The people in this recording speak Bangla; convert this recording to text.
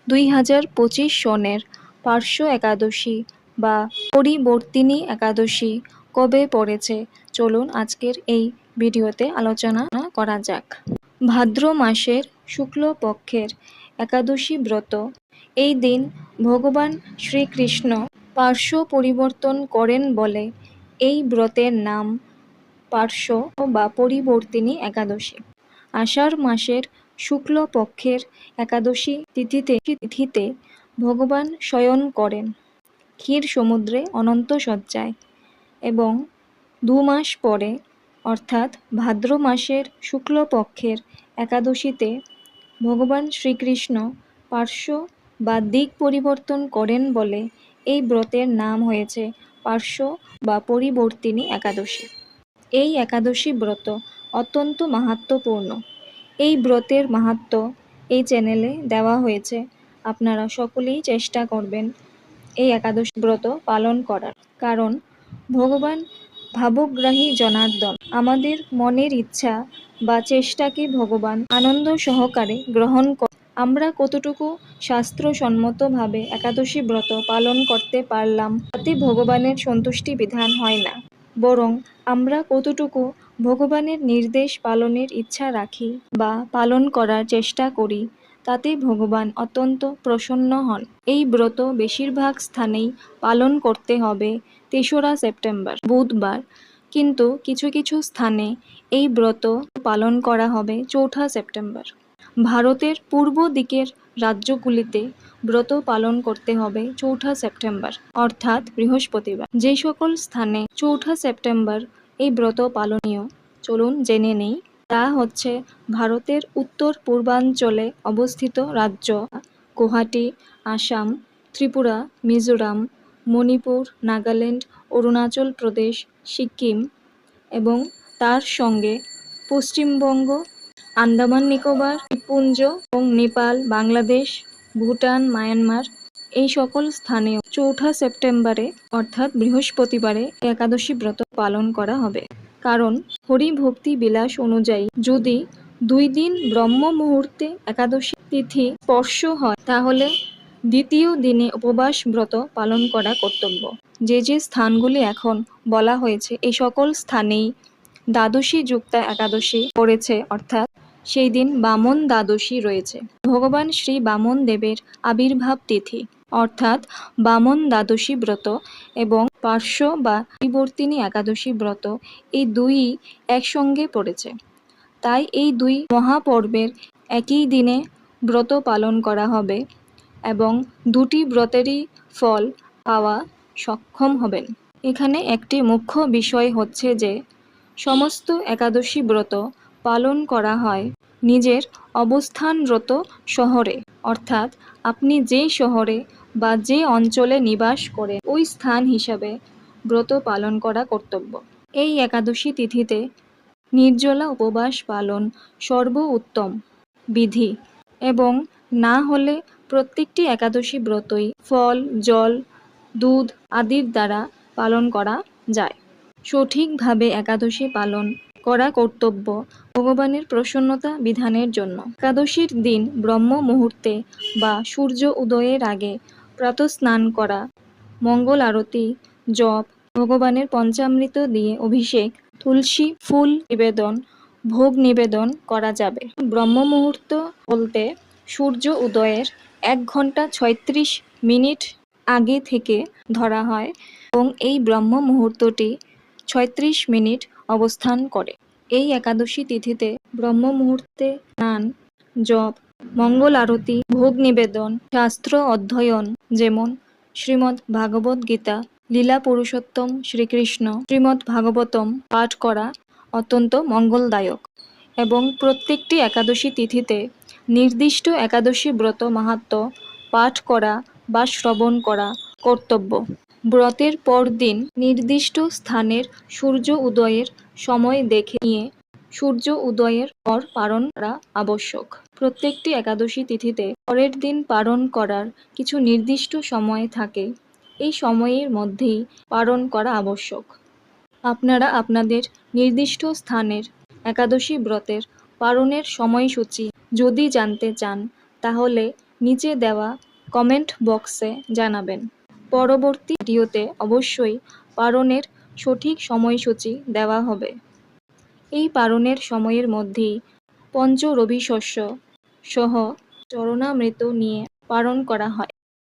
2025 সনের পার্শ্ব একাদশী বা পরিবর্তিনী একাদশী কবে পড়েছে চলুন আজকের এই ভিডিওতে আলোচনা করা যাক। ভাদ্র মাসের শুক্লপক্ষের একাদশী ব্রত। এই দিন ভগবান শ্রীকৃষ্ণ পার্শ্ব পরিবর্তন করেন বলে এই ব্রতের নাম পার্শ্ব বা পরিবর্তিনী একাদশী। আষাঢ় মাসের শুক্লপক্ষের একাদশী তিথিতে ভগবান শয়ন করেন ক্ষীর সমুদ্রে অনন্ত শয্যায় এবং 2 মাস পরে অর্থাৎ ভাদ্র মাসের শুক্লপক্ষের একাদশীতে ভগবান শ্রীকৃষ্ণ পার্শ্ব বা দিক পরিবর্তন করেন বলে এই ব্রতের নাম হয়েছে পার্শ্ব বা পরিবর্তিনী একাদশী। এই একাদশী ব্রত অত্যন্ত মাহাত্ম্যপূর্ণ। এই ব্রতের মাহাত্ম্য এই চ্যানেলে দেওয়া হয়েছে, আপনারা সকলেই চেষ্টা করবেন এই একাদশী ব্রত পালন করার। কারণ ভগবান ভাবগ্রাহী জনার্দন, আমাদের মনের ইচ্ছা বা চেষ্টাকে ভগবান আনন্দ সহকারে গ্রহণ করে। আমরা কতটুকু শাস্ত্রসম্মতভাবে একাদশী ব্রত পালন করতে পারলাম তাতে ভগবানের সন্তুষ্টি বিধান হয় না, বরং আমরা কতটুকু ভগবানের নির্দেশ পালনের ইচ্ছা রাখি বা পালন করার চেষ্টা করি তাতে ভগবান অত্যন্ত প্রসন্ন হন। এই ব্রত বেশিরভাগ স্থানেই পালন করতে হবে 3রা সেপ্টেম্বর বুধবার, কিন্তু কিছু কিছু স্থানে এই ব্রত পালন করা হবে 4ঠা সেপ্টেম্বর। ভারতের পূর্ব দিকের রাজ্যগুলিতে ব্রত পালন করতে হবে 4ঠা সেপ্টেম্বর অর্থাৎ বৃহস্পতিবার। যে সকল স্থানে 4ঠা সেপ্টেম্বর এই ব্রত পালনীয় চলুন জেনে নেই। তা হচ্ছে ভারতের উত্তর পূর্বাঞ্চলে অবস্থিত রাজ্য গুয়াহাটি, আসাম, ত্রিপুরা, মিজোরাম, মণিপুর, নাগাল্যান্ড, অরুণাচল প্রদেশ, সিকিম এবং তার সঙ্গে পশ্চিমবঙ্গ, আন্দামান নিকোবর দ্বীপপুঞ্জ এবং নেপাল, বাংলাদেশ, ভুটান, মায়ানমার এই সকল স্থানেও 4ঠা সেপ্টেম্বরে অর্থাৎ বৃহস্পতিবারে একাদশী ব্রত পালন করা হবে। কারণ হরিভক্তি বিলাস অনুযায়ী যদি 2 দিন ব্রহ্ম মুহূর্তে একাদশী তিথি স্পর্শ হয় তাহলে দ্বিতীয় দিনে উপবাস ব্রত পালন করা কর্তব্য। যে যে স্থানগুলি এখন বলা হয়েছে এই সকল স্থানেই দ্বাদশী যুক্তা একাদশী পড়েছে, অর্থাৎ সেই দিন বামন দ্বাদশী রয়েছে। ভগবান শ্রী বামন দেবের আবির্ভাব তিথি অর্থাৎ বামন দ্বাদশী ব্রত এবং পার্শ্ব বা পরিবর্তিনী একাদশী ব্রত এই দুইই একসঙ্গে পড়েছে। তাই এই 2 মহাপর্বের একই দিনে ব্রত পালন করা হবে এবং 2টি ব্রতেরই ফল পাওয়া সক্ষম হবেন। এখানে একটি মুখ্য বিষয় হচ্ছে যে সমস্ত একাদশী ব্রত পালন করা হয় নিজের অবস্থানরত শহরে, অর্থাৎ আপনি যে শহরে বা যে অঞ্চলে নিবাস করেন ওই স্থান হিসাবে ব্রত পালন করা কর্তব্য। এই একাদশী তিথিতে নির্জলা উপবাস পালন সর্বোত্তম বিধি এবং না হলে প্রত্যেকটি একাদশী ব্রতই ফল, জল, দুধ আদির দ্বারা পালন করা যায়। সঠিকভাবে একাদশী পালন করা কর্তব্য ভগবানের প্রসন্নতা বিধানের জন্য। একাদশীর দিন ব্রহ্ম মুহূর্তে বা সূর্য উদয়ের আগে প্রাতঃস্নান করা, মঙ্গল আরতি, জপ, ভগবানের পঞ্চামৃত দিয়ে অভিষেক, তুলসী ফুল নিবেদন, ভোগ নিবেদন করা যাবে। ব্রহ্ম মুহূর্ত বলতে সূর্য উদয়ের 1 ঘন্টা 36 মিনিট আগে থেকে ধরা হয় এবং এই ব্রহ্ম মুহূর্তটি 36 মিনিট অবস্থান করে। এই একাদশী তিথিতে ব্রহ্ম মুহূর্তে স্নান, জপ, মঙ্গল আরতি, ভোগ নিবেদন, শাস্ত্র অধ্যয়ন যেমন শ্রীমদ্ ভাগবত গীতা, লীলা পুরুষোত্তম শ্রীকৃষ্ণ, শ্রীমদ্ ভাগবতম পাঠ করা অত্যন্ত মঙ্গলদায়ক এবং প্রত্যেকটি একাদশী তিথিতে নির্দিষ্ট একাদশী ব্রত মাহাত্ম্য পাঠ করা বা শ্রবণ করা কর্তব্য। ব্রতের পরদিন নির্দিষ্ট স্থানের সূর্য উদয়ের সময় দেখে নিয়ে সূর্য উদয়ের পর পালন করা আবশ্যক। প্রত্যেকটি একাদশী তিথিতে পরের দিন পালন করার কিছু নির্দিষ্ট সময় থাকে, এই সময়ের মধ্যেই পালন করা আবশ্যক। আপনারা আপনাদের নির্দিষ্ট স্থানের একাদশী ব্রতের পালনের সময়সূচি যদি জানতে চান তাহলে নিচে দেওয়া কমেন্ট বক্সে জানাবেন। পরবর্তী ভিডিওতে অবশ্যই পালনের সঠিক সময়সূচি দেওয়া হবে। এই পালনের সময়ের মধ্যেই পঞ্চ রবি শস্য সহ চরণামৃত নিয়ে পালন করা হয়।